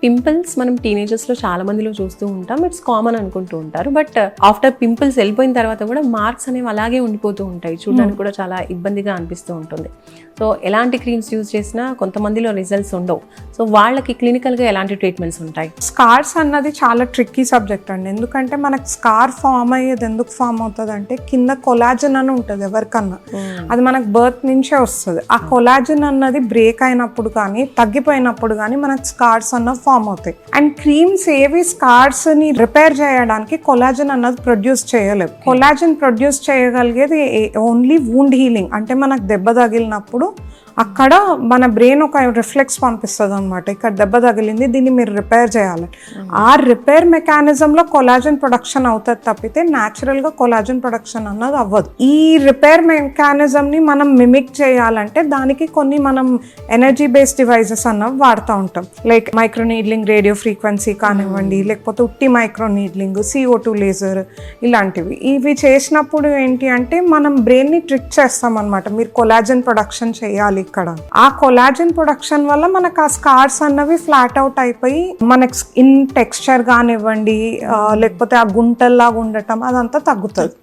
Pimples మనం టీనేజర్స్లో చాలా మందిలో చూస్తూ ఉంటాం, ఇట్స్ కామన్ అనుకుంటూ ఉంటారు. బట్ ఆఫ్టర్ పింపుల్స్ వెళ్ళిపోయిన తర్వాత కూడా మార్క్స్ అనేవి అలాగే ఉండిపోతూ ఉంటాయి, చూడడానికి కూడా చాలా ఇబ్బందిగా అనిపిస్తూ ఉంటుంది. సో ఎలాంటి క్రీమ్స్ యూజ్ చేసినా కొంతమందిలో రిజల్ట్స్ ఉండవు. సో వాళ్ళకి క్లినికల్గా ఎలాంటి ట్రీట్మెంట్స్ ఉంటాయి? స్కార్స్ అన్నది చాలా ట్రిక్కీ సబ్జెక్ట్ అండి. ఎందుకంటే మనకు స్కార్ ఫామ్ అయ్యేది ఎందుకు ఫామ్ అవుతుంది అంటే కింద కొలాజన్ అని ఉంటుంది ఎవరికన్నా, అది మనకు బర్త్ నుంచే వస్తుంది. ఆ కొలాజన్ అన్నది బ్రేక్ అయినప్పుడు కానీ తగ్గిపోయినప్పుడు కానీ మనకు స్కార్స్ అన్నది ఫామ్ అవుతాయి. అండ్ క్రీమ్స్ ఏవి స్కార్స్ ని రిపేర్ చేయడానికి కొలాజన్ అన్నది ప్రొడ్యూస్ చేయలేవు. కొలాజన్ ప్రొడ్యూస్ చేయగలిగేది ఓన్లీ వూండ్ హీలింగ్, అంటే మనకు దెబ్బ తగిలినప్పుడు అక్కడ మన బ్రెయిన్ ఒక రిఫ్లెక్స్ పంపిస్తుంది అనమాట, ఇక్కడ దెబ్బ తగిలింది, దీన్ని మీరు రిపేర్ చేయాలి. ఆ రిపేర్ మెకానిజంలో కొలాజన్ ప్రొడక్షన్ అవుతుంది తప్పితే న్యాచురల్గా కొలాజన్ ప్రొడక్షన్ అన్నది అవ్వదు. ఈ రిపేర్ మెకానిజంని మనం మిమిక్ చేయాలంటే దానికి కొన్ని మనం ఎనర్జీ బేస్డ్ డివైజెస్ అన్నవి వాడుతూ ఉంటాం. Like micro needling, radio frequency కానివ్వండి, లేకపోతే ఉట్టి మైక్రో నీడ్లింగ్, CO2 లేజర్, ఇలాంటివి. ఇవి చేసినప్పుడు ఏంటి అంటే మనం బ్రెయిన్ని ట్రిక్ చేస్తాం అనమాట, మీరు కొలాజన్ ప్రొడక్షన్ చేయాలి ఇక్కడ. ఆ కొలాజన్ ప్రొడక్షన్ వల్ల మనకు ఆ స్కార్స్ అన్నవి ఫ్లాట్ అవుట్ అయిపోయి మనకి స్కిన్ టెక్స్చర్ కానివ్వండి, లేకపోతే ఆ గుంటల్లాగా ఉండటం అదంతా తగ్గుతుంది.